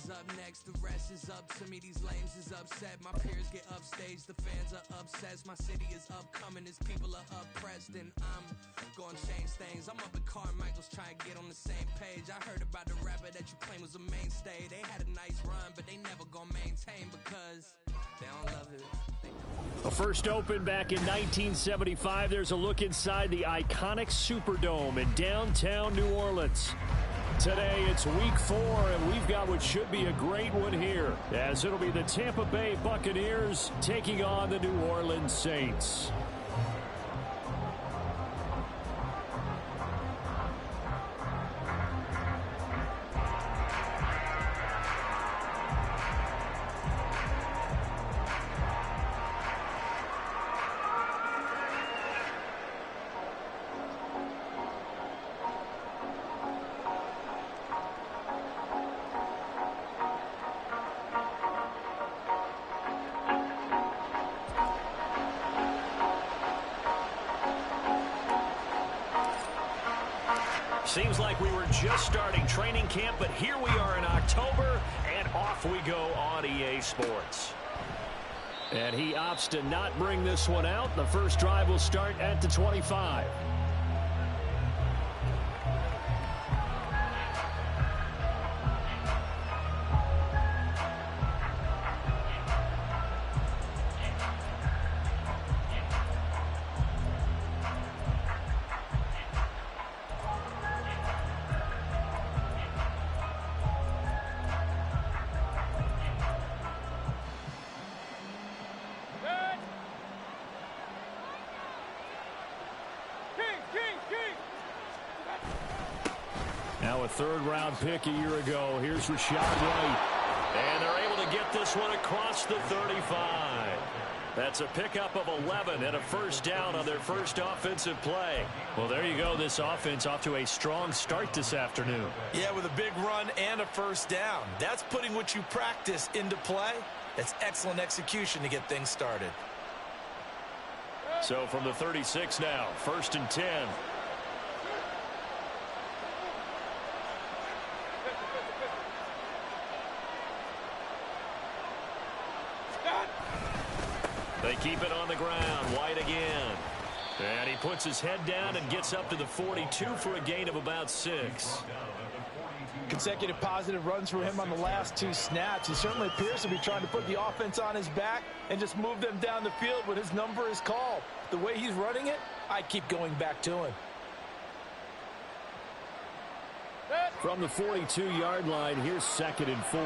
is up next, the rest is up to me. These lames is upset, my peers get upstage, the fans are obsessed. My city is upcoming, his people are oppressed, and I'm gonna change things. I'm up at Carmichael's trying to get on the same page. I heard about the rapper that you claim was a mainstay. They had a nice run, but they never gonna maintain because they don't love it. The first open back in 1975. There's a look inside the iconic Superdome in downtown New Orleans. Today, it's week 4, and we've got what should be a great one here, as it'll be the Tampa Bay Buccaneers taking on the New Orleans Saints. Seems like we were just starting training camp, but here we are in October, and off we go on EA Sports. And he opts to not bring this one out. The first drive will start at the 25. Now a third-round pick a year ago. Here's Rashad White. And they're able to get this one across the 35. That's a pickup of 11 and a first down on their first offensive play. Well, there you go. This offense off to a strong start this afternoon. Yeah, with a big run and a first down. That's putting what you practice into play. That's excellent execution to get things started. So from the 36 now, 1st and 10. They keep it on the ground. White again. And he puts his head down and gets up to the 42 for a gain of about 6. Consecutive positive runs for him on the last 2 snaps. He certainly appears to be trying to put the offense on his back and just move them down the field when his number is called. The way he's running it, I keep going back to him. From the 42-yard line, here's 2nd and 4.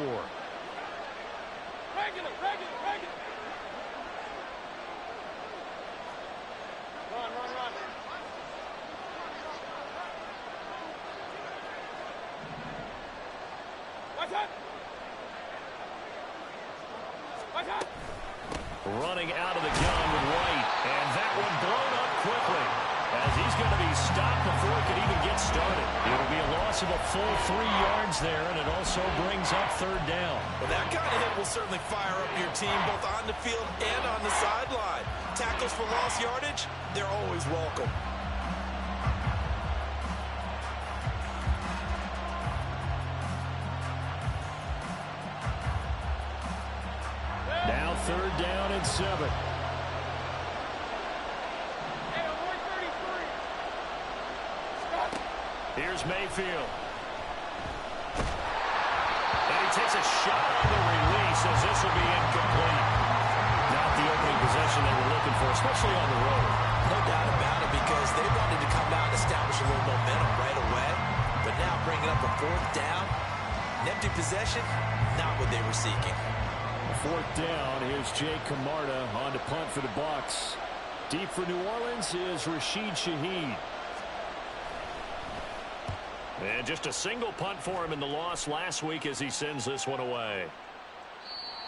Regular. Run. Watch out. Running out of the gun with White. And that one blown up quickly, as he's going to be stopped before it could even get started. It'll be a loss of a full 3 yards there, and it also brings up 3rd down. Well, that kind of hit will certainly fire up your team both on the field and on the sideline. Tackles for lost yardage, they're always welcome. Now 3rd down and 7. Here's Mayfield. And he takes a shot on the release as this will be incomplete. Not the opening possession they were looking for, especially on the road. No doubt about it, because they wanted to come out and establish a little momentum right away. But now bringing up a 4th down, an empty possession, not what they were seeking. 4th down, here's Jake Camarda on to punt for the Bucs. Deep for New Orleans is Rashid Shaheed. And just a single punt for him in the loss last week as he sends this one away.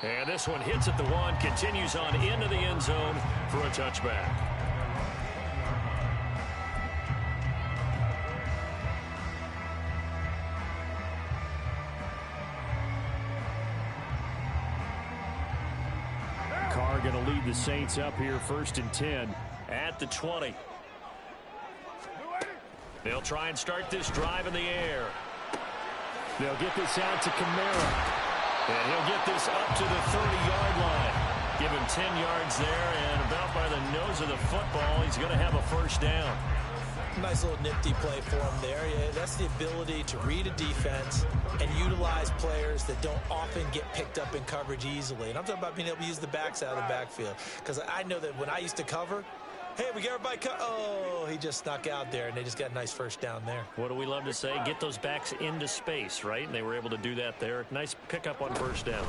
And this one hits at the 1, continues on into the end zone for a touchback. Carr going to lead the Saints up here 1st and 10 at the 20. They'll try and start this drive in the air. They'll get this out to Kamara. And he'll get this up to the 30-yard line. Give him 10 yards there, and about by the nose of the football, he's going to have a first down. Nice little nifty play for him there. Yeah, that's the ability to read a defense and utilize players that don't often get picked up in coverage easily. And I'm talking about being able to use the backs out of the backfield. Because I know that when I used to cover, hey, we got everybody oh, he just snuck out there, and they just got a nice first down there. What do we love to say? Get those backs into space, right? And they were able to do that there. Nice pickup on first down.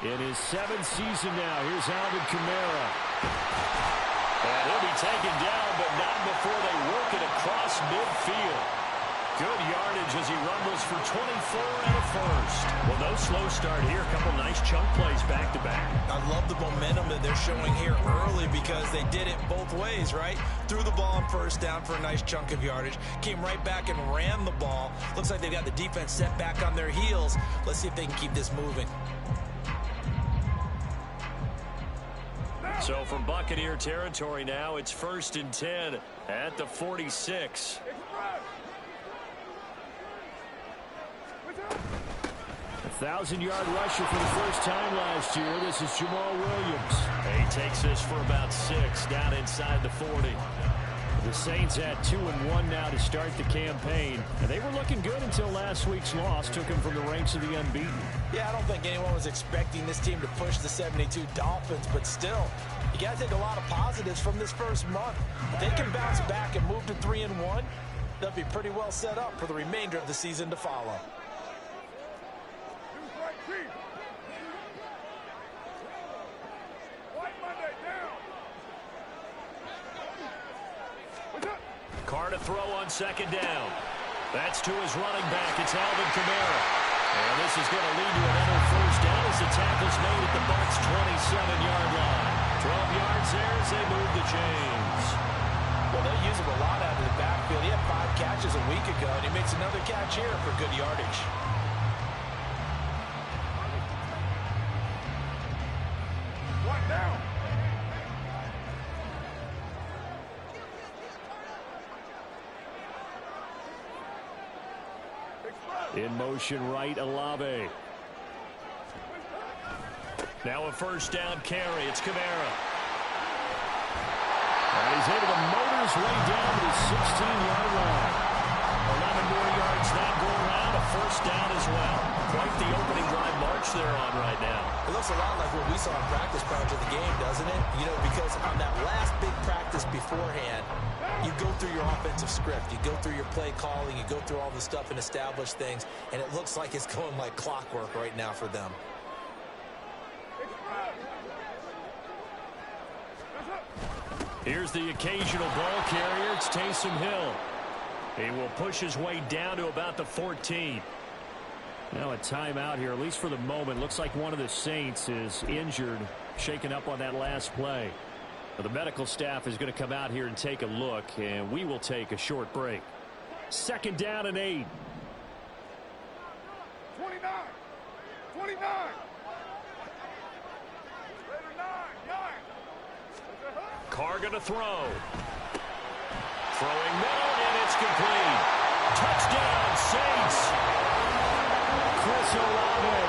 In his 7th season now, here's Alvin Kamara. And he'll be taken down, but not before they work it across midfield. Good yardage as he rumbles for 24 and a first. Well, no slow start here. A couple nice chunk plays back-to-back. I love the momentum that they're showing here early because they did it both ways, right? Threw the ball on first down for a nice chunk of yardage. Came right back and ran the ball. Looks like they've got the defense set back on their heels. Let's see if they can keep this moving. So from Buccaneer territory now, it's 1st and 10 at the 46. A 1,000-yard rusher for the first time last year. This is Jamal Williams. He takes this for about 6 down inside the 40. The Saints at 2-1 now to start the campaign. And they were looking good until last week's loss took them from the ranks of the unbeaten. Yeah, I don't think anyone was expecting this team to push the 72 Dolphins, but still, you got to take a lot of positives from this first month. If they can bounce back and move to 3-1, they'll be pretty well set up for the remainder of the season to follow. Carr to throw on 2nd down. That's to his running back. It's Alvin Kamara. And this is going to lead to another first down as the tackle's made at the Bucs' 27-yard line. 12 yards there as they move the chains. Well, they use him a lot out of the backfield. He had 5 catches a week ago, and he makes another catch here for good yardage. One down. In motion right, Olave. Now a first down carry. It's Kamara. And he's able to motor his way down to the 16-yard line. 11 more yards that go around. A first down as well. Quite the opening drive march they're on right now. It looks a lot like what we saw in practice prior to the game, doesn't it? You know, because on that last big practice beforehand, you go through your offensive script. You go through your play calling. You go through all the stuff and establish things. And it looks like it's going like clockwork right now for them. Here's the occasional ball carrier. It's Taysom Hill. He will push his way down to about the 14. Now a timeout here, at least for the moment. Looks like one of the Saints is injured, shaken up on that last play. The medical staff is going to come out here and take a look, and we will take a short break. 2nd down and 8. 29. 29. Carr going to throw. Throwing middle, and it's complete. Touchdown, Saints. Chris Olave,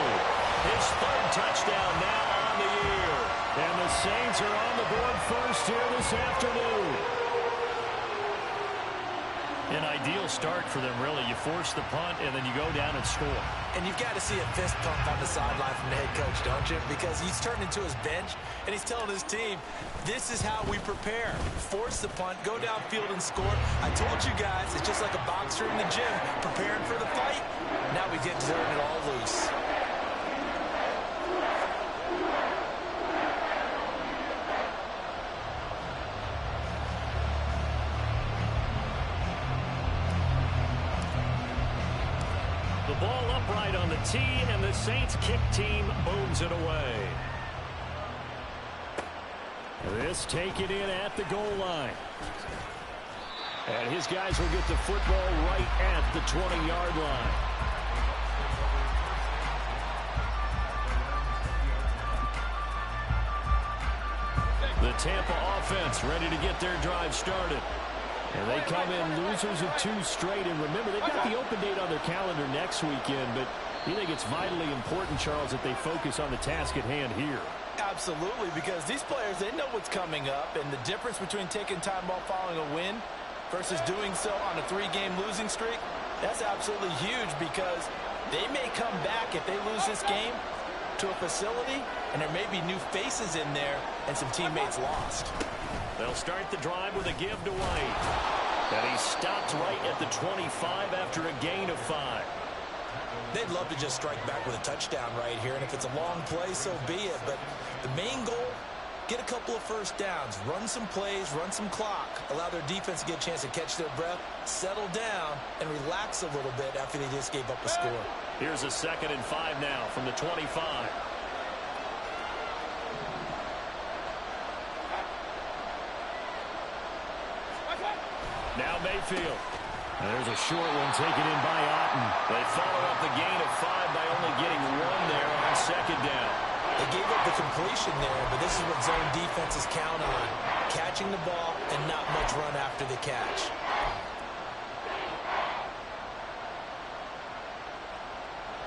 his 3rd touchdown now on the year. And the Saints are on the board first here this afternoon. An ideal start for them, really. You force the punt, and then you go down and score. And you've got to see a fist pump on the sideline from the head coach, don't you? Because he's turned into his bench, and he's telling his team, this is how we prepare. Force the punt, go downfield and score. I told you guys, it's just like a boxer in the gym, preparing for the fight. Now we get to turn it all loose. The ball upright on the tee, and the Saints kick team booms it away. This taken in at the goal line. And his guys will get the football right at the 20-yard line. The Tampa offense ready to get their drive started. And they come in losers of 2 straight. And remember, they've got the open date on their calendar next weekend, but You think it's vitally important, Charles, that they focus on the task at hand here? Absolutely, because these players, they know what's coming up, and the difference between taking time off following a win versus doing so on a 3-game losing streak, that's absolutely huge because they may come back if they lose this game to a facility, and there may be new faces in there and some teammates lost. They'll start the drive with a give to White. And he stopped right at the 25 after a gain of 5. They'd love to just strike back with a touchdown right here, and if it's a long play, so be it. But the main goal, get a couple of first downs, run some plays, run some clock, allow their defense to get a chance to catch their breath, settle down, and relax a little bit after they just gave up a score. Here's a 2nd and 5 now from the 25. Now Mayfield. There's a short one taken in by Otten. They follow up the gain of 5 by only getting 1 there on 2nd down. They gave up the completion there, but this is what zone defenses count on. Catching the ball and not much run after the catch.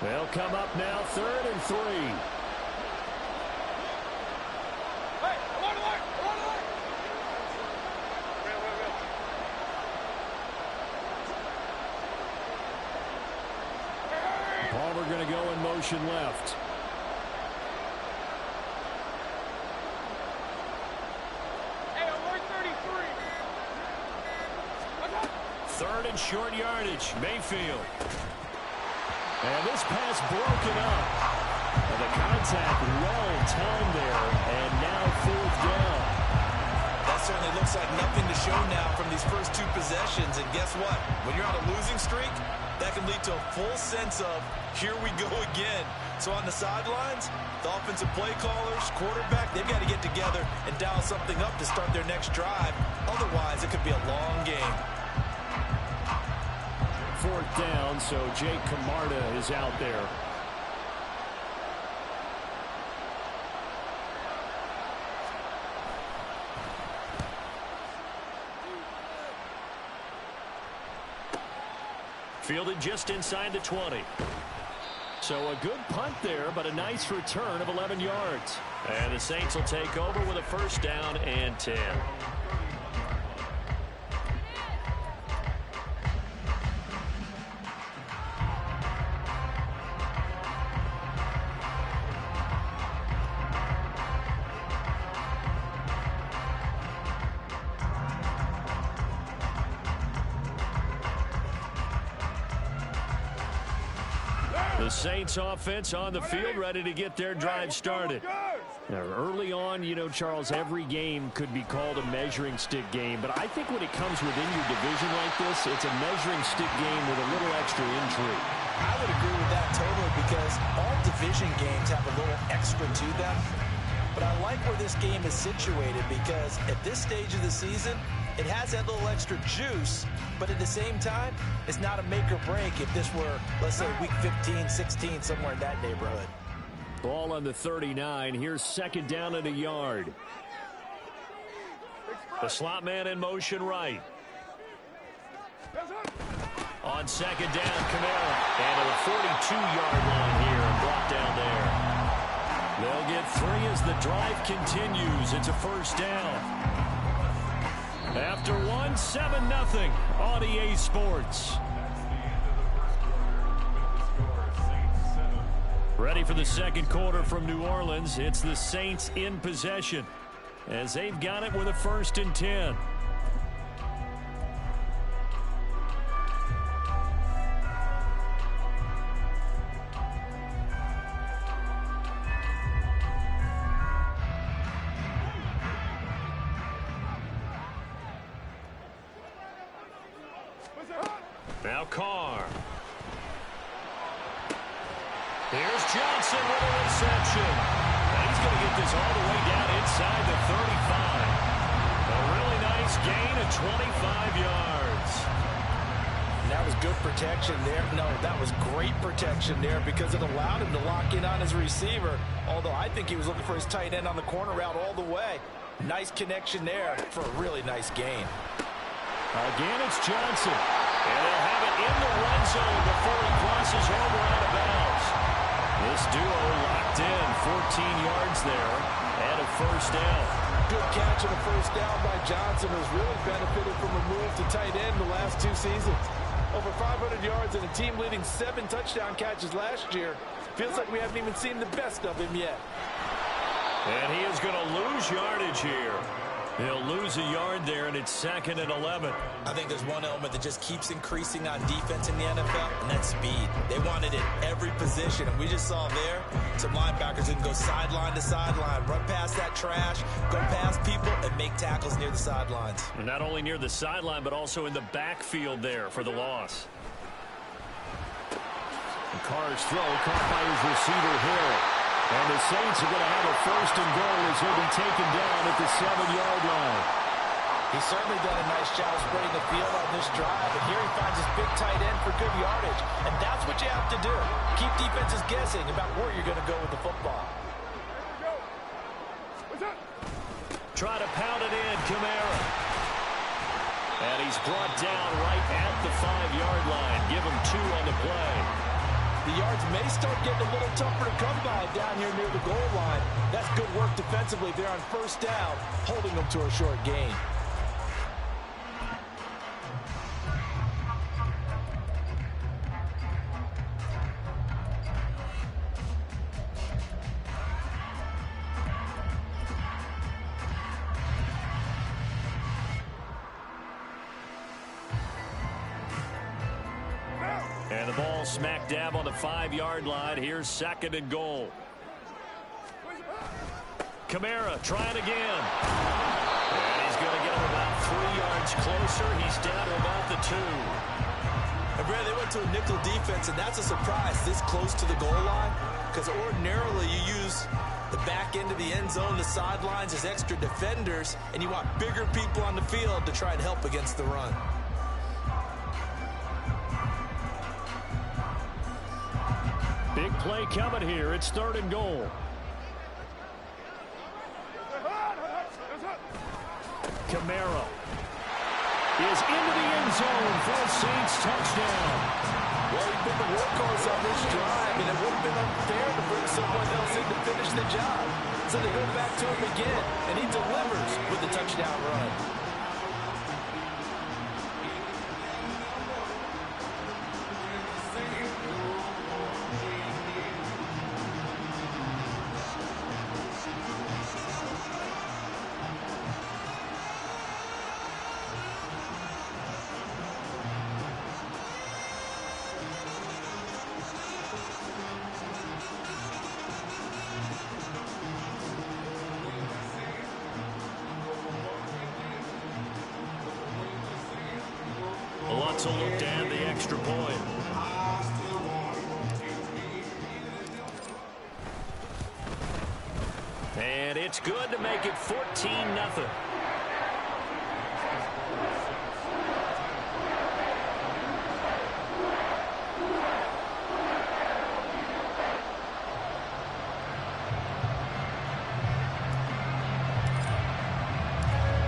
They'll come up now 3rd and 3. Palmer going to go in motion left. Hey, alert 33. 3rd and short yardage. Mayfield. And this pass broken up. And the contact well timed there. And now 4th down. That certainly looks like nothing to show now from these first 2 possessions. And guess what? When you're on a losing streak, that can lead to a full sense of, here we go again. So on the sidelines, the offensive play callers, quarterback, they've got to get together and dial something up to start their next drive. Otherwise, it could be a long game. 4th down, so Jake Camarda is out there. Fielded just inside the 20. So a good punt there, but a nice return of 11 yards. And the Saints will take over with a 1st down and 10. The Saints offense on the field, ready to get their drive started. Now, early on, you know, Charles, every game could be called a measuring stick game. But I think when it comes within your division like this, it's a measuring stick game with a little extra intrigue. I would agree with that totally because all division games have a little extra to them. But I like where this game is situated because at this stage of the season, it has that little extra juice, but at the same time, it's not a make or break if this were, let's say, week 15, 16, somewhere in that neighborhood. Ball on the 39. Here's 2nd down and a yard. The slot man in motion right. On 2nd down, Kamara. And to the 42-yard line here and brought down there. They'll get 3 as the drive continues. It's a 1st down. After 1, 7-0 on EA Sports. Ready for the 2nd quarter from New Orleans. It's the Saints in possession as they've got it with a 1st and 10. Now Carr. Here's Johnson with a reception. And he's going to get this all the way down inside the 35. A really nice gain of 25 yards. That was good protection there. No, that was great protection there because it allowed him to lock in on his receiver. Although I think he was looking for his tight end on the corner route all the way. Nice connection there for a really nice gain. Again, it's Johnson. And they'll have it in the red zone before he crosses over out of bounds. this duo locked in. 14 yards there and a first down. Good catch on a first down by Johnson, who's really benefited from a move to tight end the last 2 seasons. Over 500 yards and a team-leading 7 touchdown catches last year. Feels like we haven't even seen the best of him yet. And he is going to lose yardage here. He'll lose a yard there, and it's 2nd and 11. I think there's one element that just keeps increasing on defense in the NFL, and that's speed. They want it at every position, and we just saw there some linebackers who can go sideline to sideline, run past that trash, go past people, and make tackles near the sidelines. And not only near the sideline, but also in the backfield there for the loss. And Carr's throw caught by his receiver Hill. And the Saints are going to have a 1st and goal as he'll be taken down at the 7-yard line. He's certainly done a nice job spreading the field on this drive, and here he finds his big tight end for good yardage. And that's what you have to do. Keep defenses guessing about where you're going to go with the football. Try to pound it in, Kamara. And he's brought down right at the 5-yard line. Give him 2 on the play. The yards may start getting a little tougher to come by down here near the goal line. That's good work defensively there on first down, holding them to a short gain. And the ball smack dab on the 5-yard line. Here's 2nd and goal. Kamara trying again. And he's going to get him about 3 yards closer. He's down to about the 2. And Brad, they went to a nickel defense, and that's a surprise this close to the goal line, because ordinarily you use the back end of the end zone, the sidelines as extra defenders, and you want bigger people on the field to try and help against the run. Big play coming here. It's 3rd and goal. Kamara is into the end zone for a Saints touchdown. Well, he's been the workhorse on this drive, and it would have been unfair to bring someone else in to finish the job. So they go back to him again, and he delivers with the touchdown run. To look down the extra point. And it's good to make it 14-0.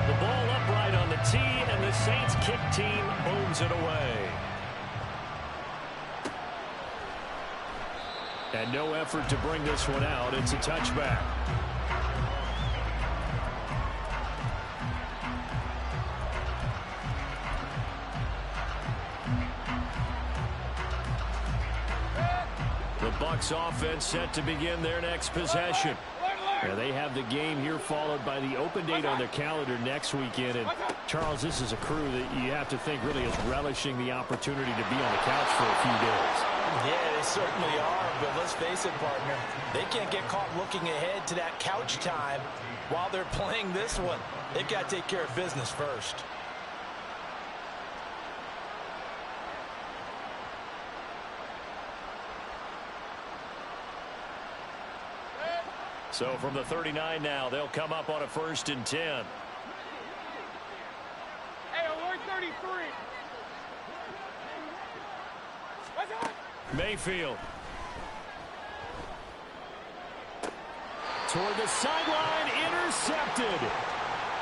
The ball upright on the tee, and the Saints kick team booms it away. And no effort to bring this one out. It's a touchback. The Bucs offense set to begin their next possession. Yeah, they have the game here followed by the open date on their calendar next weekend. And, Charles, this is a crew that you have to think really is relishing the opportunity to be on the couch for a few days. Yeah, they certainly are, but let's face it, partner. They can't get caught looking ahead to that couch time while they're playing this one. They've got to take care of business first. So from the 39 now, they'll come up on a 1st and 10. Hey, alert 33. What's up? Mayfield. Toward the sideline, intercepted.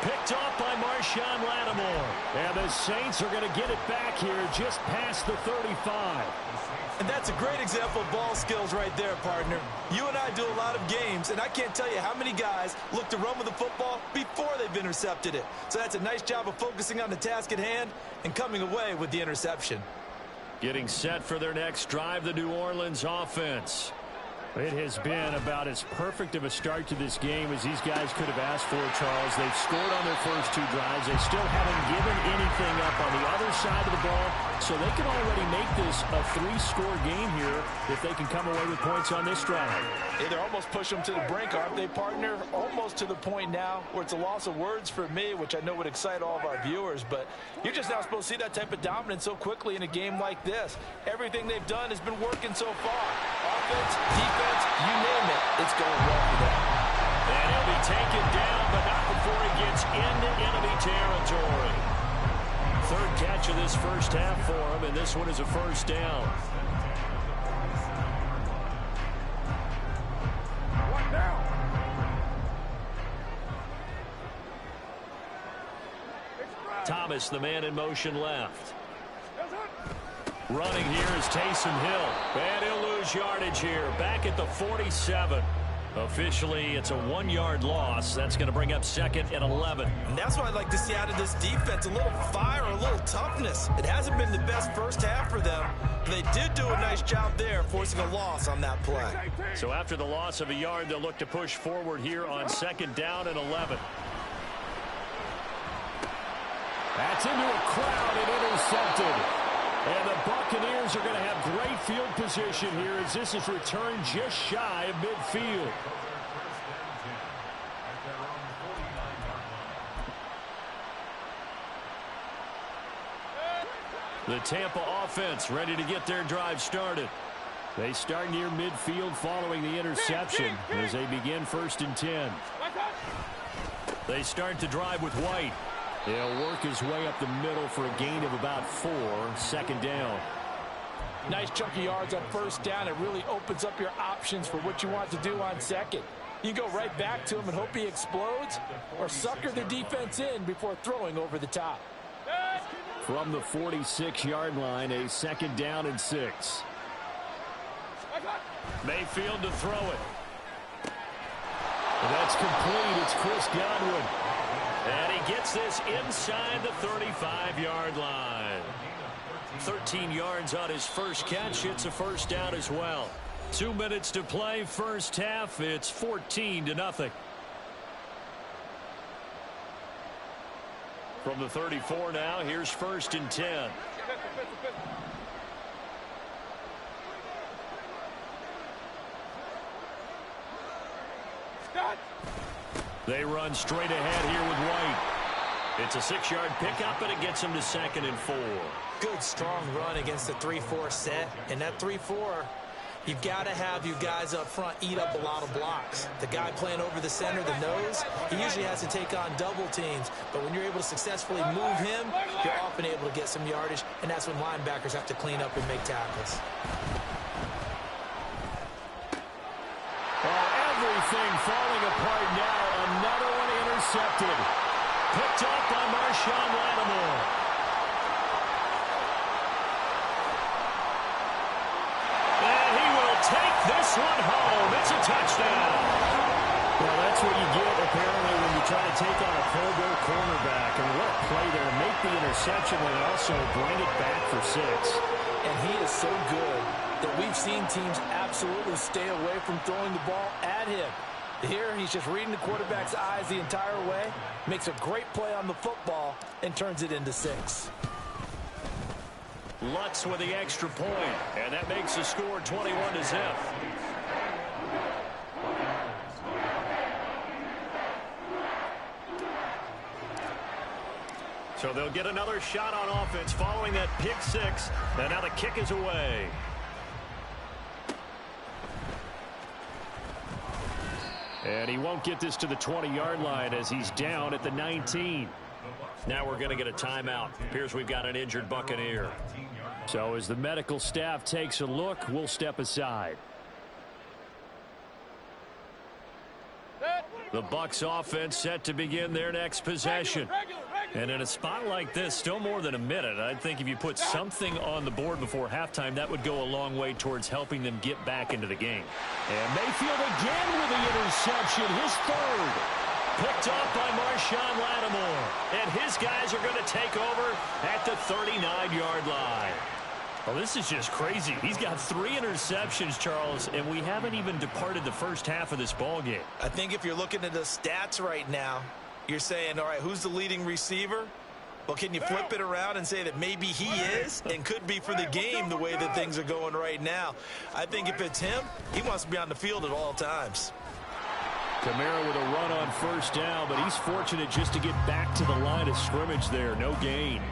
Picked off by Marshawn Lattimore. And the Saints are going to get it back here just past the 35. And that's a great example of ball skills right there, partner. You and I do a lot of games, and I can't tell you how many guys look to run with the football before they've intercepted it. So that's a nice job of focusing on the task at hand and coming away with the interception. Getting set for their next drive, the New Orleans offense. It has been about as perfect of a start to this game as these guys could have asked for, Charles. They've scored on their first two drives. They still haven't given anything up on the other side of the ball, so they can already make this a three-score game here if they can come away with points on this drive. Hey, they're almost pushing them to the brink, aren't they, partner? Almost to the point now where it's a loss of words for me, which I know would excite all of our viewers, but you're just not supposed to see that type of dominance so quickly in a game like this. Everything they've done has been working so far. Offense, defense, you name it, it's going well for them. And he'll be taken down, but not before he gets into enemy territory. Third catch of this first half for him, and this one is a first down. Thomas, the man in motion left. Running here is Taysom Hill. And he'll lose yardage here. Back at the 47. Officially, it's a 1-yard loss. That's going to bring up second and 11. And that's what I'd like to see out of this defense. A little fire, a little toughness. It hasn't been the best first half for them. They did do a nice job there, forcing a loss on that play. So after the loss of a yard, they'll look to push forward here on second down and 11. That's into a crowd and intercepted. And the Buccaneers are going to have great field position here as this is returned just shy of midfield. The Tampa offense ready to get their drive started. They start near midfield following the interception as they begin 1st and 10. They start to drive with White. He'll work his way up the middle for a gain of about 4, second down. Nice chunky yards on first down. It really opens up your options for what you want to do on second. You go right back to him and hope he explodes, or sucker the defense in before throwing over the top. From the 46-yard line, a second down and 6. Mayfield to throw it. And that's complete. It's Chris Godwin. And he gets this inside the 35-yard line. 13 yards on his first catch. It's a first down as well. 2 minutes to play, first half. It's 14-0. From the 34 now, here's 1st and 10. They run straight ahead here with White. It's a 6-yard pickup, and it gets him to 2nd and 4. Good, strong run against the 3-4 set. And that 3-4, you've got to have you guys up front eat up a lot of blocks. The guy playing over the center, the nose, he usually has to take on double teams. But when you're able to successfully move him, you're often able to get some yardage, and that's when linebackers have to clean up and make tackles. Everything falling apart now. Another one intercepted. Picked up by Marshawn Lattimore. And he will take this one home. It's a touchdown. Well, that's what you get, apparently, when you try to take on a Pro Bowl cornerback. And what a play there. Make the interception and also bring it back for 6. And he is so good that we've seen teams absolutely stay away from throwing the ball at him. Here, he's just reading the quarterback's eyes the entire way, makes a great play on the football, and turns it into 6. Lutz with the extra point, and that makes the score 21-0. So they'll get another shot on offense following that pick 6, and now the kick is away. And he won't get this to the 20-yard line as he's down at the 19. Now we're going to get a timeout. Appears we've got an injured Buccaneer. So as the medical staff takes a look, we'll step aside. Set. The Bucs offense set to begin their next possession. And in a spot like this, still more than a minute, I think if you put something on the board before halftime, that would go a long way towards helping them get back into the game. And Mayfield again with the interception, his third. Picked off by Marshawn Lattimore. And his guys are going to take over at the 39-yard line. Well, this is just crazy. He's got 3 interceptions, Charles, and we haven't even departed the first half of this ball game. I think if you're looking at the stats right now, you're saying, all right, who's the leading receiver? Well, can you flip it around and say that maybe he is and could be for the game the way that things are going right now? I think if it's him, he wants to be on the field at all times. Kamara with a run on first down, but he's fortunate just to get back to the line of scrimmage there. No gain.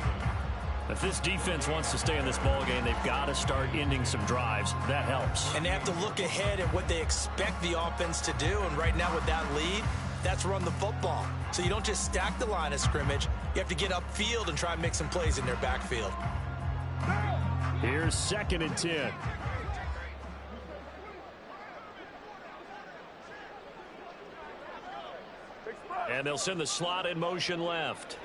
If this defense wants to stay in this ball game, they've got to start ending some drives. That helps. And they have to look ahead at what they expect the offense to do. And right now with that lead, that's run the football. So you don't just stack the line of scrimmage. You have to get upfield and try and make some plays in their backfield. Here's 2nd and 10. And they'll send the slot in motion left.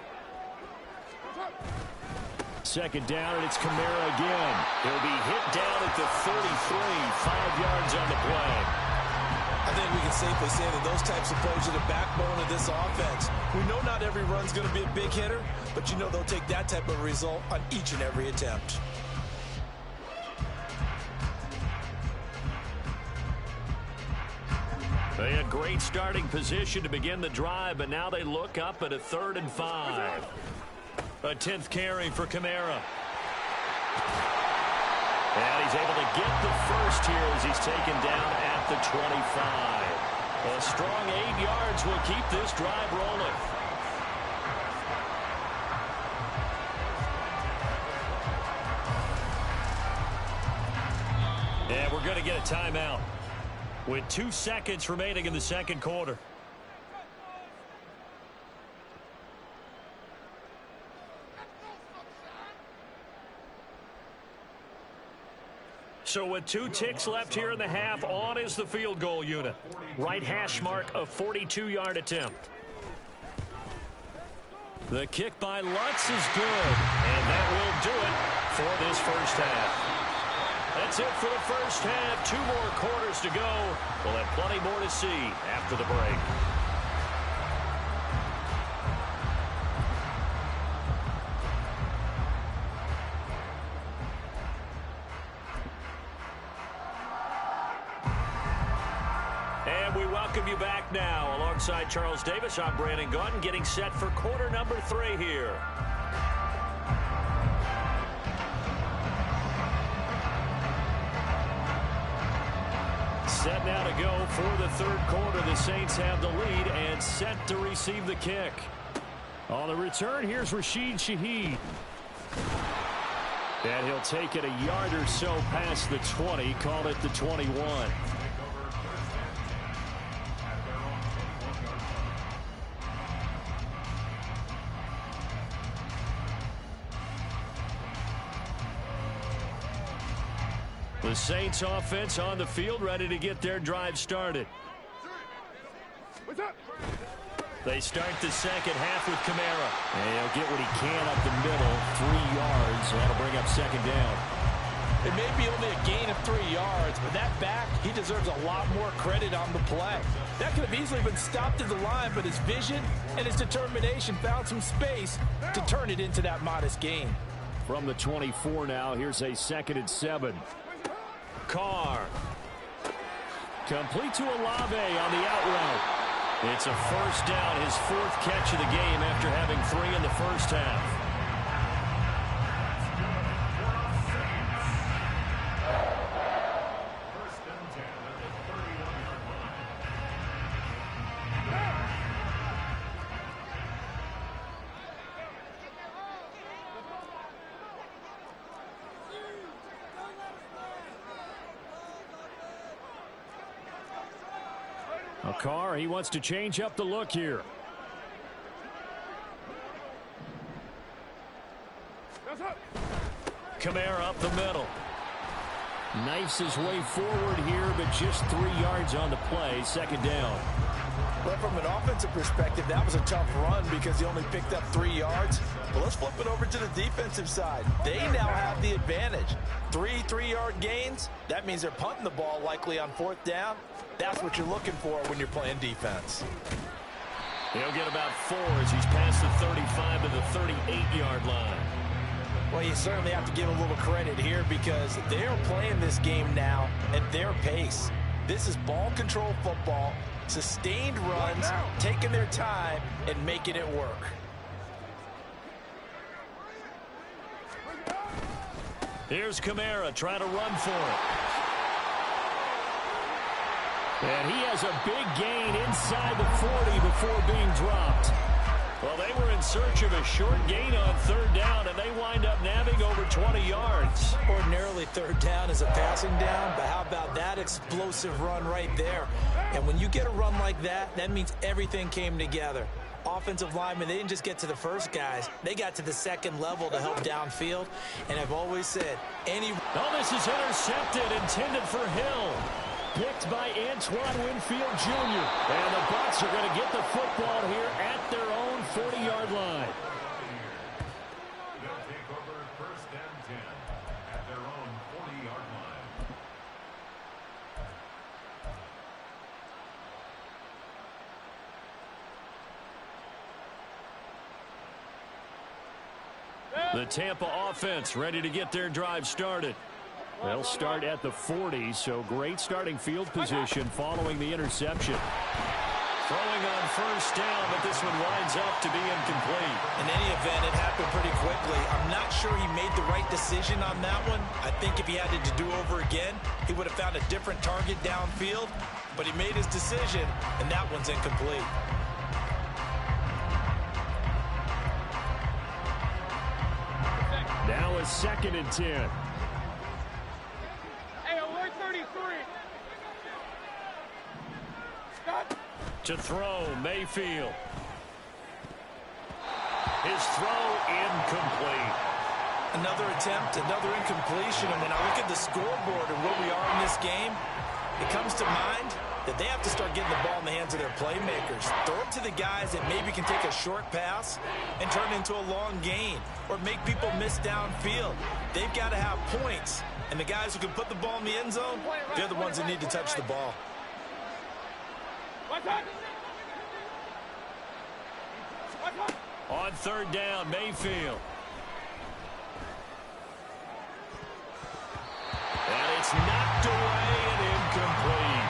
2nd down, and it's Kamara again. He'll be hit down at the 33, 5 yards on the play. I think we can safely say that those types of plays are the backbone of this offense. We know not every run's going to be a big hitter, but you know they'll take that type of result on each and every attempt. They had great starting position to begin the drive, but now they look up at a 3rd and 5. A 10th carry for Kamara. And he's able to get the first here as he's taken down at the 25. A strong 8 yards will keep this drive rolling. And we're going to get a timeout with 2 seconds remaining in the second quarter. So with 2 ticks left here in the half, on is the field goal unit. Right hash mark, a 42-yard attempt. The kick by Lutz is good, and that will do it for this first half. That's it for the first half. 2 more quarters to go. We'll have plenty more to see after the break. Welcome you back now. Alongside Charles Davis, I'm Brandon Gaudin, getting set for quarter number 3 here. Set now to go for the 3rd quarter. The Saints have the lead and set to receive the kick. On the return, here's Rashid Shaheed. And he'll take it a yard or so past the 20, called it the 21. The Saints offense on the field, ready to get their drive started. They start the second half with Kamara. And he'll get what he can up the middle, 3 yards. That'll bring up 2nd down. It may be only a gain of 3 yards, but that back, he deserves a lot more credit on the play. That could have easily been stopped at the line, but his vision and his determination found some space to turn it into that modest gain. From the 24 now, here's a 2nd and 7. Carr. Complete to Olave on the out route. It's a first down, his 4th catch of the game after having 3 in the first half. Carr, he wants to change up the look here. Kamara up the middle. Knifes his way forward here, but just 3 yards on the play. Second down. But from an offensive perspective, that was a tough run because he only picked up 3 yards. But let's flip it over to the defensive side. They now have the advantage. 3-3-yard gains. That means they're punting the ball likely on 4th down. That's what you're looking for when you're playing defense. He'll get about 4 as he's past the 35 to the 38-yard line. Well, you certainly have to give a little credit here because they're playing this game now at their pace. This is ball control football, sustained runs, taking their time, and making it work. Here's Kamara trying to run for it. And he has a big gain inside the 40 before being dropped. Well, they were in search of a short gain on 3rd down, and they wind up nabbing over 20 yards. Ordinarily, 3rd down is a passing down, but how about that explosive run right there? And when you get a run like that, that means everything came together. Offensive linemen, they didn't just get to the first guys. They got to the second level to help downfield. And I've always said, Oh, this is intercepted, intended for Hill. Picked by Antoine Winfield Jr. And the Bucs are going to get the football here at their own 40-yard line. They'll take over 1st and 10 at their own 40-yard line. The Tampa offense ready to get their drive started. They'll start at the 40, so great starting field position following the interception. Throwing on 1st down, but this one winds up to be incomplete. In any event, it happened pretty quickly. I'm not sure he made the right decision on that one. I think if he had it to do over again, he would have found a different target downfield. But he made his decision, and that one's incomplete. Now a 2nd and 10. To throw, Mayfield. His throw incomplete. Another attempt, another incompletion. And when I look at the scoreboard and where we are in this game, it comes to mind that they have to start getting the ball in the hands of their playmakers. Throw it to the guys that maybe can take a short pass and turn it into a long gain or make people miss downfield. They've got to have points. And the guys who can put the ball in the end zone, they're the ones that need to touch the ball. On 3rd down, Mayfield. And it's knocked away and incomplete.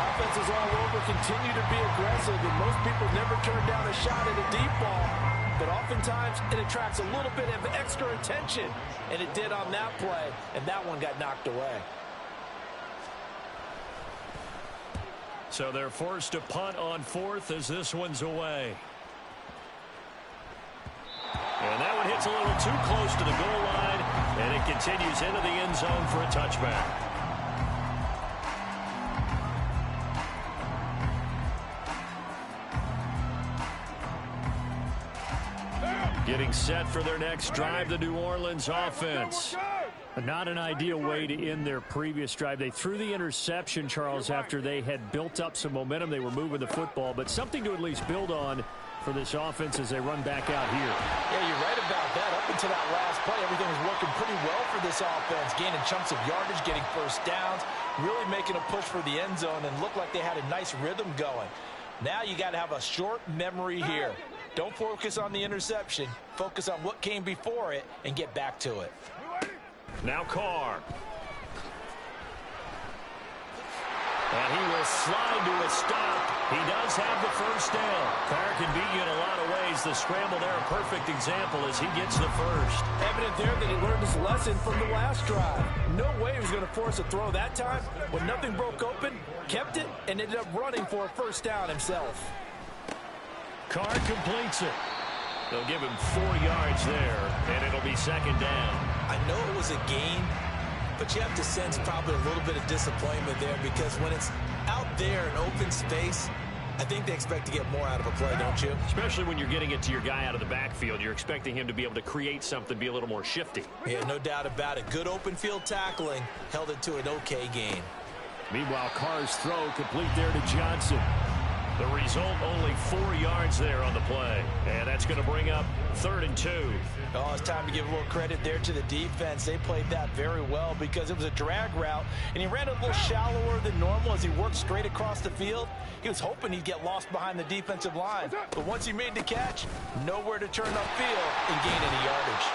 Offenses all over continue to be aggressive, and most people never turn down a shot at a deep ball. But oftentimes, it attracts a little bit of extra attention, and it did on that play, and that one got knocked away. So they're forced to punt on 4th as this one's away. And that one hits a little too close to the goal line, and it continues into the end zone for a touchback. Getting set for their next drive, the New Orleans offense. Not an ideal way to end their previous drive. They threw the interception, Charles, after they had built up some momentum. They were moving the football, but something to at least build on for this offense as they run back out here. Yeah, you're right about that. Up until that last play, everything was working pretty well for this offense, gaining chunks of yardage, getting 1st downs, really making a push for the end zone, and looked like they had a nice rhythm going. Now you got to have a short memory here. Don't focus on the interception. Focus on what came before it and get back to it. Now Carr. And he will slide to a stop. He does have the 1st down. Carr can beat you in a lot of ways. The scramble there, a perfect example as he gets the 1st. Evident there that he learned his lesson from the last drive. No way he was going to force a throw that time. When nothing broke open, kept it, and ended up running for a 1st down himself. Carr completes it. They'll give him 4 yards there, and it'll be 2nd down. I know it was a gain, but you have to sense probably a little bit of disappointment there because when it's out there in open space, I think they expect to get more out of a play, don't you? Especially when you're getting it to your guy out of the backfield. You're expecting him to be able to create something, be a little more shifty. Yeah, no doubt about it. Good open field tackling. Held it to an okay gain. Meanwhile, Carr's throw complete there to Johnson. The result, only 4 yards there on the play. And that's going to bring up 3rd and 2. Oh, it's time to give a little credit there to the defense. They played that very well because it was a drag route, and he ran a little shallower than normal as he worked straight across the field. He was hoping he'd get lost behind the defensive line. But once he made the catch, nowhere to turn upfield and gain any yardage.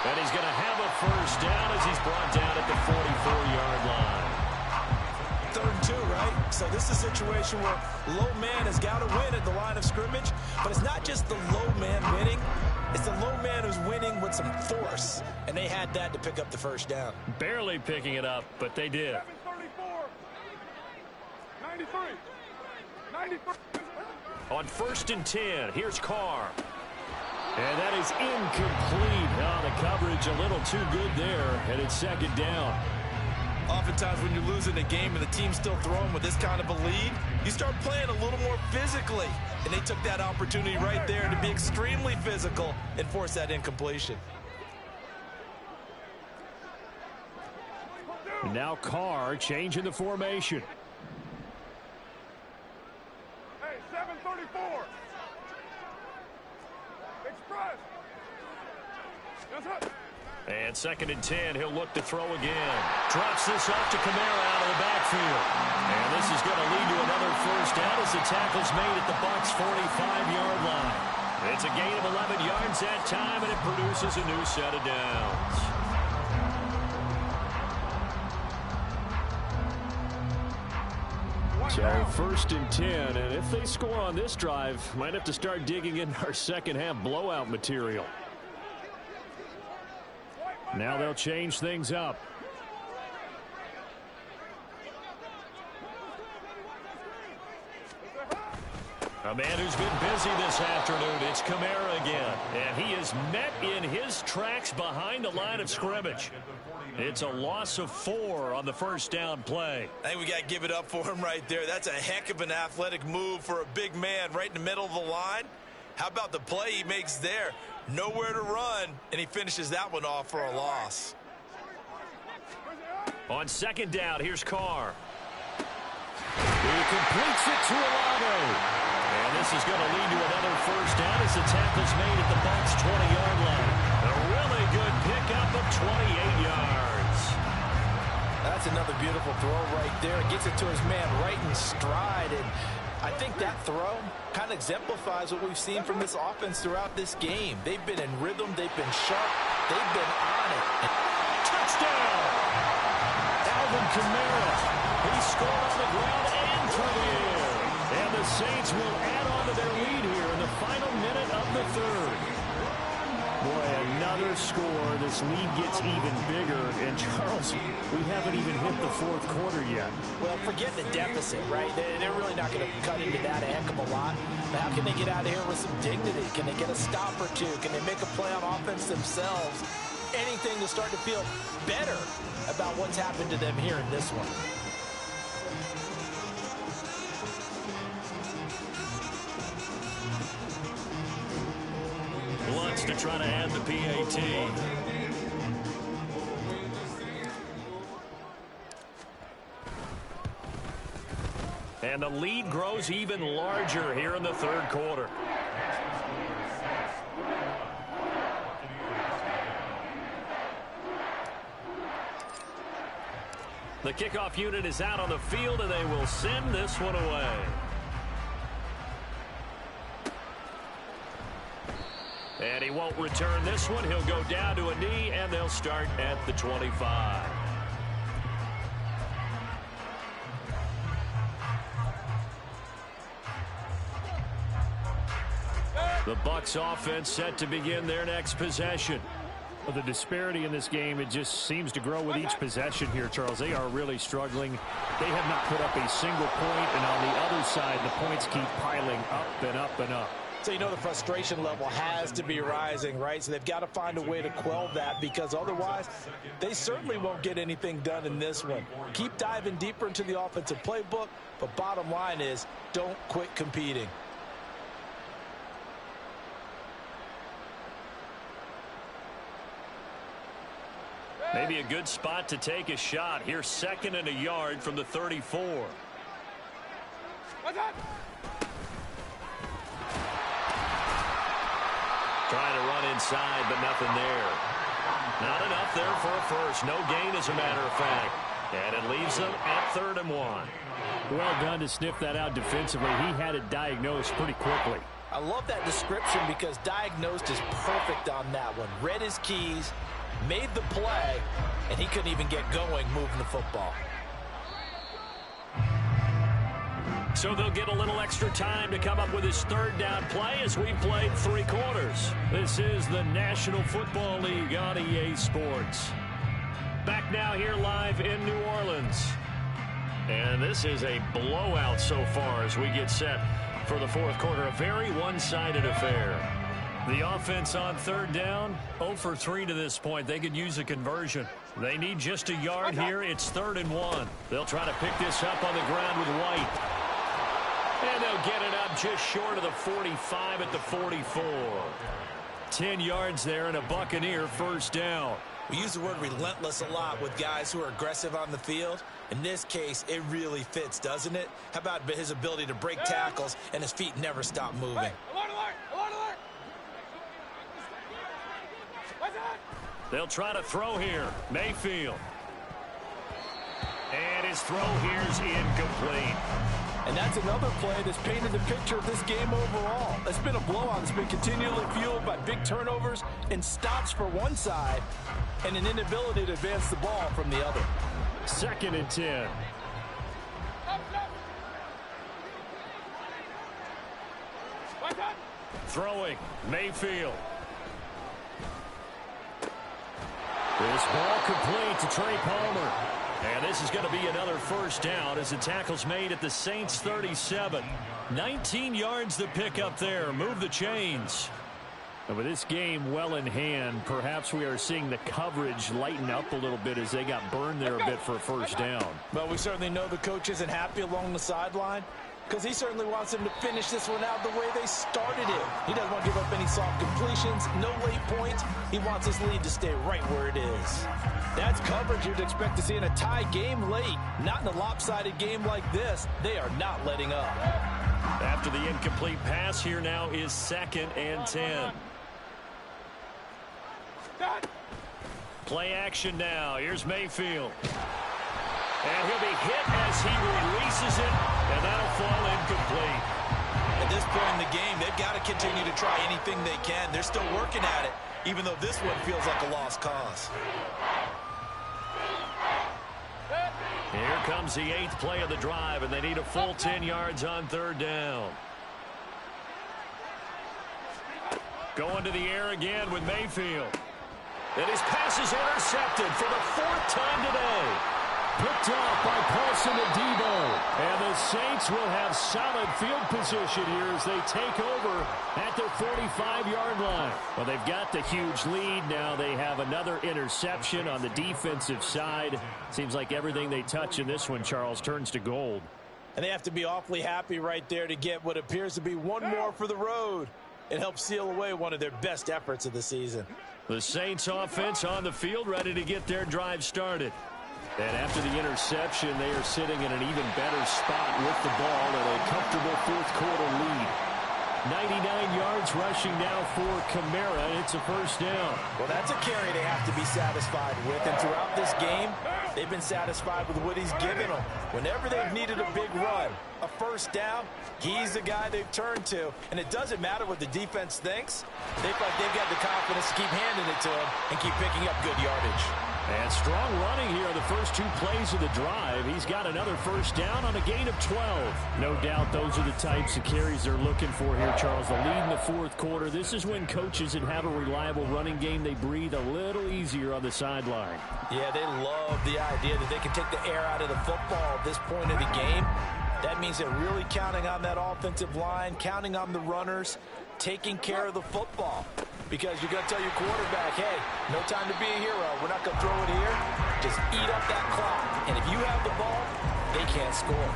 And he's going to have a first down as he's brought down at the 44-yard line. 3rd and 2, right? So this is a situation where low man has got to win at the line of scrimmage, but it's not just the low man winning. It's the low man who's winning with some force, and they had that to pick up the first down. Barely picking it up, but they did. 734. 93. 93. On 1st and 10, here's Carr. And that is incomplete. Oh, the coverage a little too good there, and it's 2nd down. Oftentimes when you're losing a game and the team's still throwing with this kind of a lead, you start playing a little more physically. And they took that opportunity right there to be extremely physical and force that incompletion. And now Carr changing the formation. Hey, 734. Express. Yes, sir. And 2nd and 10, he'll look to throw again. Drops this off to Kamara out of the backfield. And this is going to lead to another first down as the tackle's made at the Bucs' 45-yard line. It's a gain of 11 yards that time, and it produces a new set of downs. So 1st and 10, and if they score on this drive, might have to start digging in our second-half blowout material. Now they'll change things up. A man who's been busy this afternoon, it's Kamara again. And he is met in his tracks behind the line of scrimmage. It's a loss of 4 on the first down play. I think we got to give it up for him right there. That's a heck of an athletic move for a big man right in the middle of the line. How about the play he makes there? Nowhere to run, and he finishes that one off for a loss. On 2nd down, here's Carr. He completes it to Olave. And this is going to lead to another first down as the tackle's made at the Bucs' 20-yard line. A really good pickup of 28 yards. That's another beautiful throw right there. It gets it to his man right in stride. And I think that throw kind of exemplifies what we've seen from this offense throughout this game. They've been in rhythm. They've been sharp. They've been on it. Touchdown! Alvin Kamara. He scored on the ground and through the air. And the Saints will add on to their lead here in the final minute of the 3rd. Boy, another score. This lead gets even bigger. And, Charles, we haven't even hit the 4th quarter yet. Well, forget the deficit, right? They're really not going to cut into that a heck of a lot. But how can they get out of here with some dignity? Can they get a stop or two? Can they make a play on offense themselves? Anything to start to feel better about what's happened to them here in this one. Lutz to try to add the PAT. And the lead grows even larger here in the 3rd quarter. The kickoff unit is out on the field, and they will send this one away. And he won't return this one. He'll go down to a knee, and they'll start at the 25. The Bucs offense set to begin their next possession. Well, the disparity in this game, it just seems to grow with each possession here, Charles. They are really struggling. They have not put up a single point, and on the other side, the points keep piling up and up and up. So you know the frustration level has to be rising, right? So they've got to find a way to quell that, because otherwise they certainly won't get anything done in this one. Keep diving deeper into the offensive playbook, but bottom line is don't quit competing. Maybe a good spot to take a shot. Here's 2nd and a yard from the 34. Trying to run inside, but nothing there. Not enough there for a first. No gain, as a matter of fact. And it leaves them at 3rd and 1. Well done to sniff that out defensively. He had it diagnosed pretty quickly. I love that description, because diagnosed is perfect on that one. Read his keys, made the play, and he couldn't even get going moving the football. So they'll get a little extra time to come up with his 3rd down play as we've played 3 quarters. This is the National Football League on EA Sports. Back now here live in New Orleans. And this is a blowout so far as we get set for the 4th quarter. A very one-sided affair. The offense on 3rd down, 0 for 3 to this point. They could use a conversion. They need just a yard here. It's 3rd and 1. They'll try to pick this up on the ground with White. And they'll get it up just short of the 45 at the 44. 10 yards there and a Buccaneer 1st down. We use the word relentless a lot with guys who are aggressive on the field. In this case, it really fits, doesn't it? How about his ability to break tackles and his feet never stop moving? Hey, alert, alert, alert, alert. What's that? They'll try to throw here. Mayfield. And his throw here's incomplete. And that's another play that's painted the picture of this game overall. It's been a blowout that's been continually fueled by big turnovers and stops for one side and an inability to advance the ball from the other. 2nd and 10. What's that? Throwing. Mayfield. This ball complete to Trey Palmer. And this is going to be another 1st down as the tackle's made at the Saints 37. 19 yards to pick up there. Move the chains. And with this game well in hand, perhaps we are seeing the coverage lighten up a little bit as they got burned there a bit for a 1st down. Well, we certainly know the coach isn't happy along the sideline, because he certainly wants them to finish this one out the way they started it. He doesn't want to give up any soft completions, no late points. He wants his lead to stay right where it is. That's coverage you'd expect to see in a tie game late. Not in a lopsided game like this. They are not letting up. After the incomplete pass, here now is 2nd and 10. Play action now. Here's Mayfield. And he'll be hit as he releases it, and that'll fall incomplete. At this point in the game, they've got to continue to try anything they can. They're still working at it, even though this one feels like a lost cause. Here comes the 8th play of the drive, and they need a full 10 yards on 3rd down. Going to the air again with Mayfield. And his pass is intercepted for the 4th time today. Picked off by Paulson Adebo. And the Saints will have solid field position here as they take over at their 45-yard line. Well, they've got the huge lead. Now they have another interception on the defensive side. Seems like everything they touch in this one, Charles, turns to gold. And they have to be awfully happy right there to get what appears to be one more for the road. It helps seal away one of their best efforts of the season. The Saints offense on the field, ready to get their drive started. And after the interception, they are sitting in an even better spot with the ball and a comfortable 4th quarter lead. 99 yards rushing now for Kamara, and it's a 1st down. Well, that's a carry they have to be satisfied with, and throughout this game, they've been satisfied with what he's given them. Whenever they've needed a big run, a 1st down, he's the guy they've turned to, and it doesn't matter what the defense thinks. They feel like they've got the confidence to keep handing it to him and keep picking up good yardage. And strong running here on the first 2 plays of the drive. He's got another 1st down on a gain of 12. No doubt those are the types of carries they're looking for here, Charles. The lead in the 4th quarter. This is when coaches that have a reliable running game, they breathe a little easier on the sideline. Yeah, they love the idea that they can take the air out of the football at this point of the game. That means they're really counting on that offensive line, counting on the runners taking care of the football. Because you're going to tell your quarterback, hey, no time to be a hero. We're not going to throw it here. Just eat up that clock. And if you have the ball, they can't score.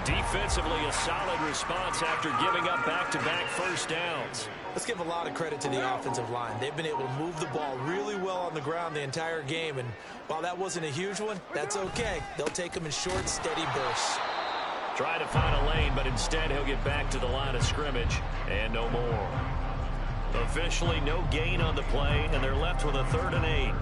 Defensively, a solid response after giving up back-to-back first downs. Let's give a lot of credit to the offensive line. They've been able to move the ball really well on the ground the entire game. And while that wasn't a huge one, that's okay. They'll take them in short, steady bursts. Try to find a lane, but instead he'll get back to the line of scrimmage. And no more. Officially no gain on the play, and they're left with a 3rd and 8.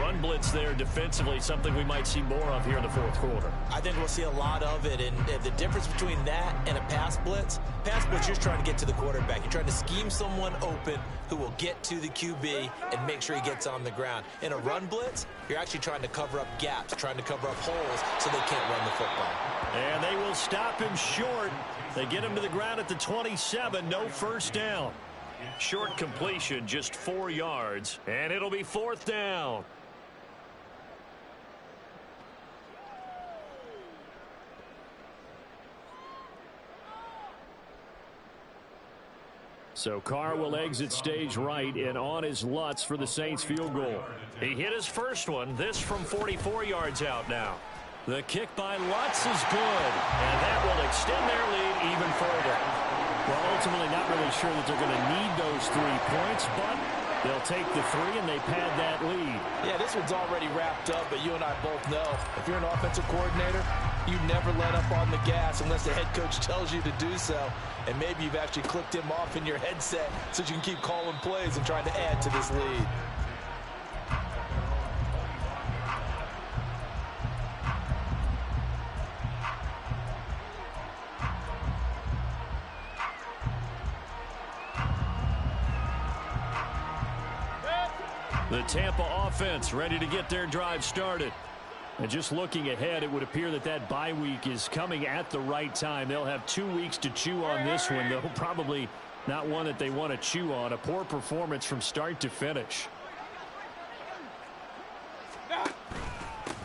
Run blitz there defensively, something we might see more of here in the fourth quarter. I think we'll see a lot of it, and the difference between that and a pass blitz, you're just trying to get to the quarterback. You're trying to scheme someone open who will get to the QB and make sure he gets on the ground. In a run blitz, you're actually trying to cover up gaps, trying to cover up holes so they can't run the football. And they will stop him short. They get him to the ground at the 27, no first down. Short completion, just 4 yards, and it'll be 4th down. So Carr will exit stage right, and on is Lutz for the Saints field goal. He hit his first one, this from 44 yards out now. The kick by Lutz is good, and that will extend their lead even further. Well, ultimately not really sure that they're going to need those 3 points, but they'll take the 3 and they pad that lead. Yeah, this one's already wrapped up, but you and I both know if you're an offensive coordinator, you never let up on the gas unless the head coach tells you to do so. And maybe you've actually clicked him off in your headset so you can keep calling plays and trying to add to this lead. The Tampa offense ready to get their drive started. And just looking ahead, it would appear that that bye week is coming at the right time. They'll have 2 weeks to chew on this one, though probably not one that they want to chew on. A poor performance from start to finish.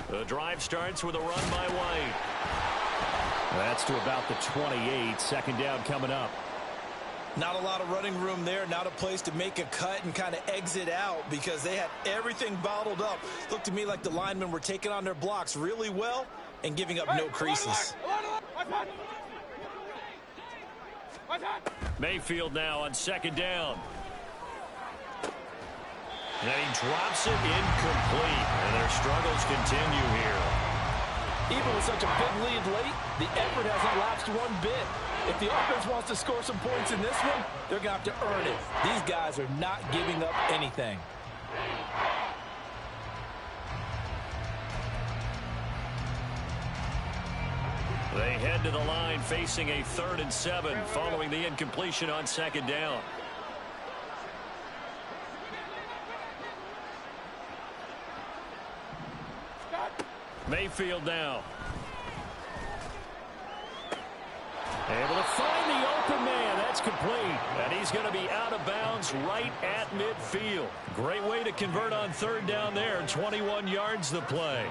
The drive starts with a run by White. That's to about the 28. 2nd down coming up. Not a lot of running room there, not a place to make a cut and kind of exit out because they had everything bottled up. Looked to me like the linemen were taking on their blocks really well and giving up no creases. Mayfield now on 2nd down. And he drops it incomplete, and their struggles continue here. Even with such a big lead late, the effort hasn't lapsed one bit. If the offense wants to score some points in this one, they're going to have to earn it. These guys are not giving up anything. They head to the line facing a 3rd and 7 following the incompletion on 2nd down. Mayfield now. Able to find the open man. That's complete. And he's going to be out of bounds right at midfield. Great way to convert on 3rd down there. 21 yards the play.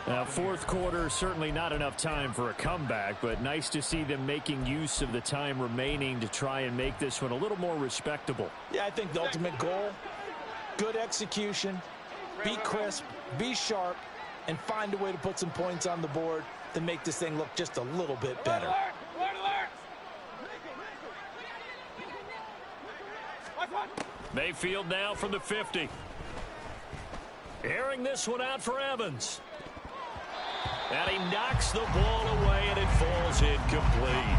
Now, 4th quarter, certainly not enough time for a comeback, but nice to see them making use of the time remaining to try and make this one a little more respectable. Yeah, I think the ultimate goal, good execution, be crisp, be sharp, and find a way to put some points on the board to make this thing look just a little bit better. Mayfield now from the 50. Airing this one out for Evans. And he knocks the ball away, and it falls incomplete.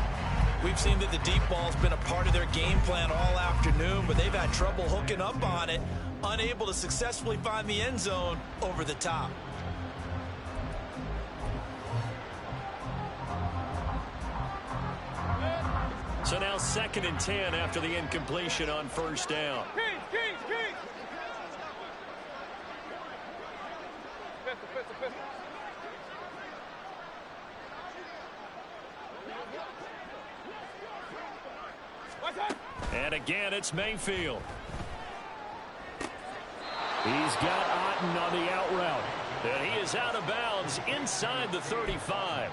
We've seen that the deep ball's been a part of their game plan all afternoon, but they've had trouble hooking up on it, unable to successfully find the end zone over the top. So now 2nd and 10 after the incompletion on 1st down. And again, it's Mayfield. He's got Otten on the out route. And he is out of bounds inside the 35.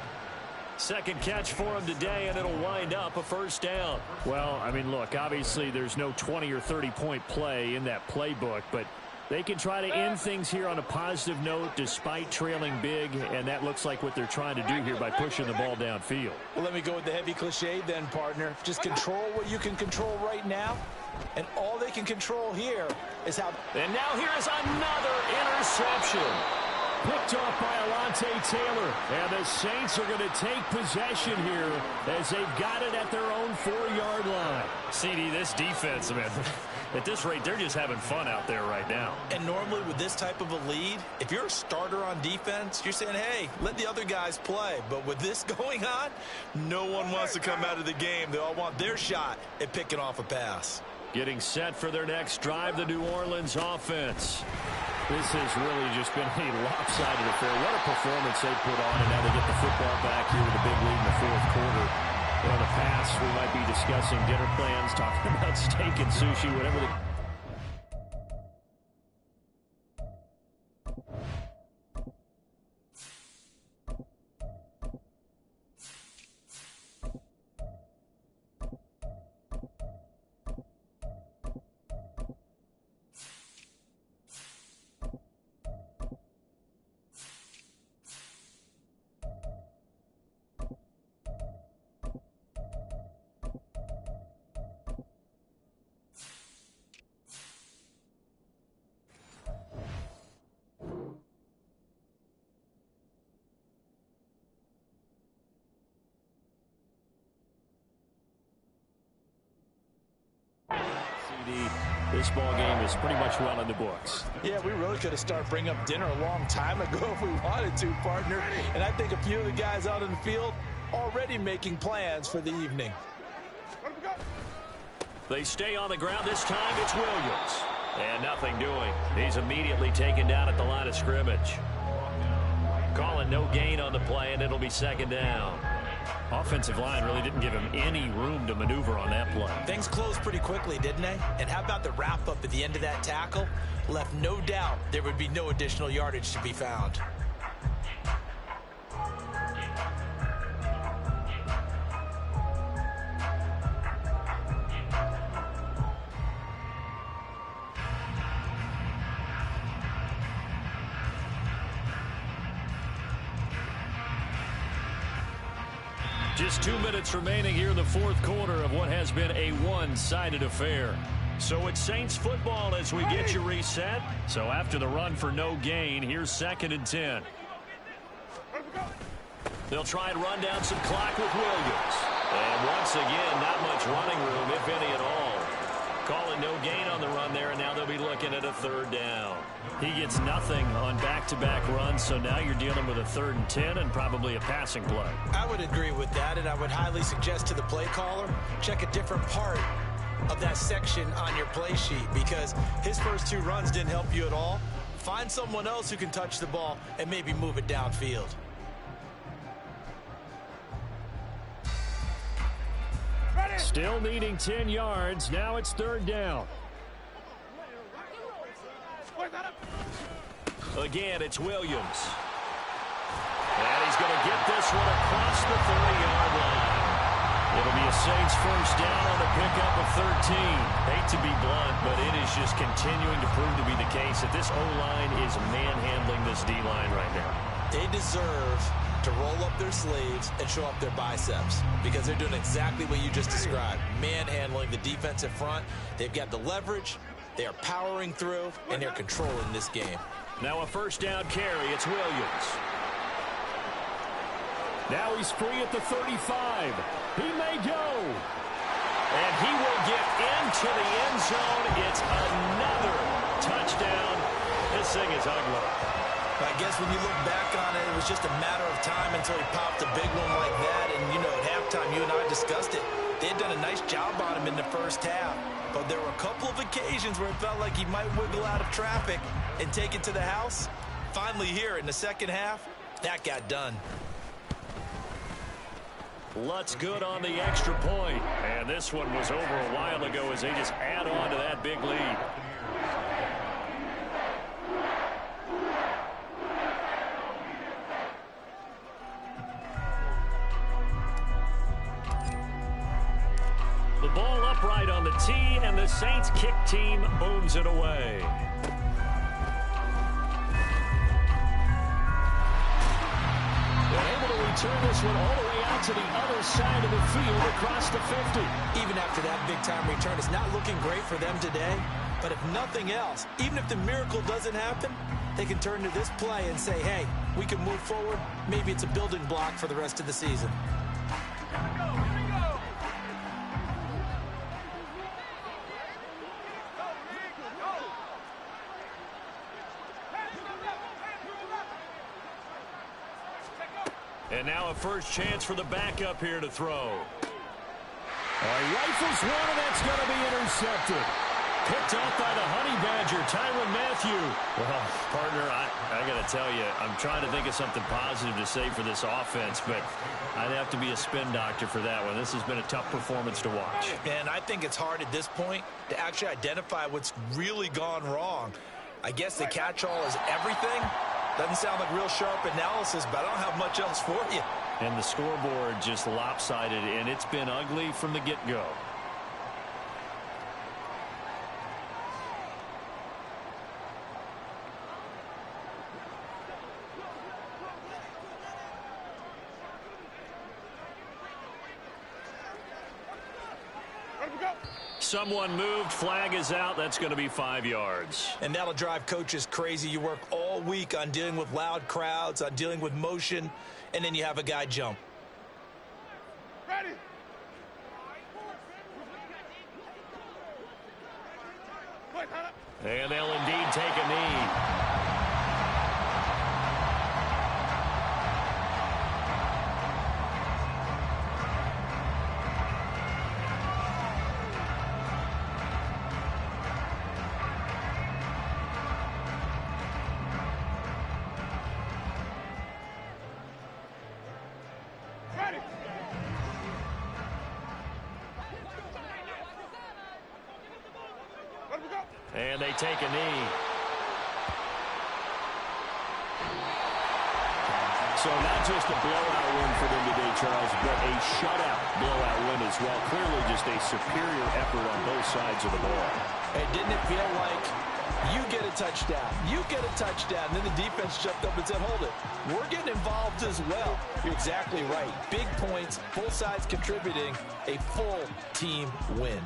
Second catch for him today, and it'll wind up a first down. Well, I mean, look, obviously there's no 20 or 30-point play in that playbook, but they can try to end things here on a positive note despite trailing big, and that looks like what they're trying to do here by pushing the ball downfield. Well, let me go with the heavy cliche then, partner. Just control what you can control right now, and all they can control here is how... And now here is another interception. Picked off by Alontae Taylor. And the Saints are going to take possession here as they've got it at their own 4-yard line. CD, this defense, man, at this rate, they're just having fun out there right now. And normally with this type of a lead, if you're a starter on defense, you're saying, hey, let the other guys play. But with this going on, no one wants to come out of the game. They all want their shot at picking off a pass. Getting set for their next drive, the New Orleans offense. This has really just been a lopsided affair. What a performance they put on, and now they get the football back here with a big lead in the fourth quarter. In the past, we might be discussing dinner plans, talking about steak and sushi, whatever the... This ball game is pretty much well in the books. Yeah, we really could have started bringing up dinner a long time ago if we wanted to, partner. And I think a few of the guys out in the field already making plans for the evening. They stay on the ground. This time it's Williams. And nothing doing. He's immediately taken down at the line of scrimmage. Calling no gain on the play, and it'll be second down. Offensive line really didn't give him any room to maneuver on that play. Things closed pretty quickly, didn't they? And how about the wrap-up at the end of that tackle? Left no doubt there would be no additional yardage to be found. Just 2 minutes remaining here in the fourth quarter of what has been a one-sided affair. So it's Saints football as we get you reset. So after the run for no gain, here's 2nd and 10. They'll try and run down some clock with Williams. And once again, not much running room, if any at all. Calling no gain on the run there, and now they'll be looking at a 3rd down. He gets nothing on back-to-back runs, so now you're dealing with a 3rd and 10 and probably a passing play. I would agree with that, and I would highly suggest to the play caller, check a different part of that section on your play sheet, because his first 2 runs didn't help you at all. Find someone else who can touch the ball and maybe move it downfield. Still needing 10 yards. Now it's 3rd down. Again, it's Williams. And he's going to get this one across the 30-yard line. It'll be a Saints first down on the pickup of 13. Hate to be blunt, but it is just continuing to prove to be the case that this O-line is manhandling this D-line right now. They deserve to roll up their sleeves and show up their biceps, because they're doing exactly what you just described, manhandling the defensive front. They've got the leverage, they are powering through, and they're controlling this game. Now a first down carry. It's Williams. Now he's free at the 35. He may go. And he will get into the end zone. It's another touchdown. This thing is ugly. I guess when you look back on it, it was just a matter of time until he popped a big one like that. And, you know, at halftime, you and I discussed it. They had done a nice job on him in the first half. But there were a couple of occasions where it felt like he might wiggle out of traffic and take it to the house. Finally here in the second half, that got done. Lutz good on the extra point. And this one was over a while ago as they just add on to that big lead. The ball upright on the tee, and the Saints kick team booms it away. And able to return this one all the way out to the other side of the field across the 50. Even after that big-time return, it's not looking great for them today. But if nothing else, even if the miracle doesn't happen, they can turn to this play and say, hey, we can move forward. Maybe it's a building block for the rest of the season. And now a first chance for the backup here to throw. Rifles one, and that's going to be intercepted. Picked off by the Honey Badger, Tyrann Mathieu. Well, partner, I got to tell you, I'm trying to think of something positive to say for this offense, but I'd have to be a spin doctor for that one. This has been a tough performance to watch. And I think it's hard at this point to actually identify what's really gone wrong. I guess the catch-all is everything. Doesn't sound like real sharp analysis, but I don't have much else for you. And the scoreboard just lopsided, and it's been ugly from the get-go. Someone moved, flag is out. That's going to be 5 yards. And that'll drive coaches crazy. You work all week on dealing with loud crowds, on dealing with motion, and then you have a guy jump. Ready. And they'll indeed take a knee. And they take a knee. So not just a blowout win for them today, Charles, but a shutout blowout win as well. Clearly just a superior effort on both sides of the ball. Hey, didn't it feel like you get a touchdown, you get a touchdown, and then the defense jumped up and said, hold it, we're getting involved as well. You're exactly right. Big points, both sides contributing, a full team win.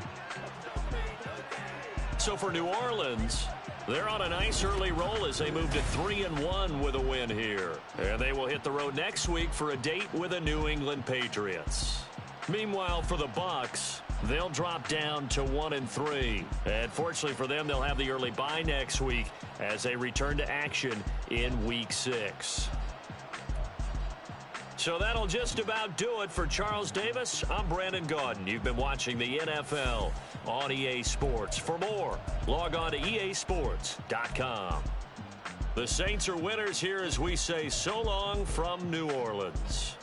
So for New Orleans, they're on a nice early roll as they move to 3-1 with a win here. And they will hit the road next week for a date with the New England Patriots. Meanwhile, for the Bucs, they'll drop down to 1-3. And fortunately for them, they'll have the early bye next week as they return to action in Week 6. So that'll just about do it for Charles Davis. I'm Brandon Gaudin. You've been watching the NFL on EA Sports. For more, log on to easports.com. The Saints are winners here as we say so long from New Orleans.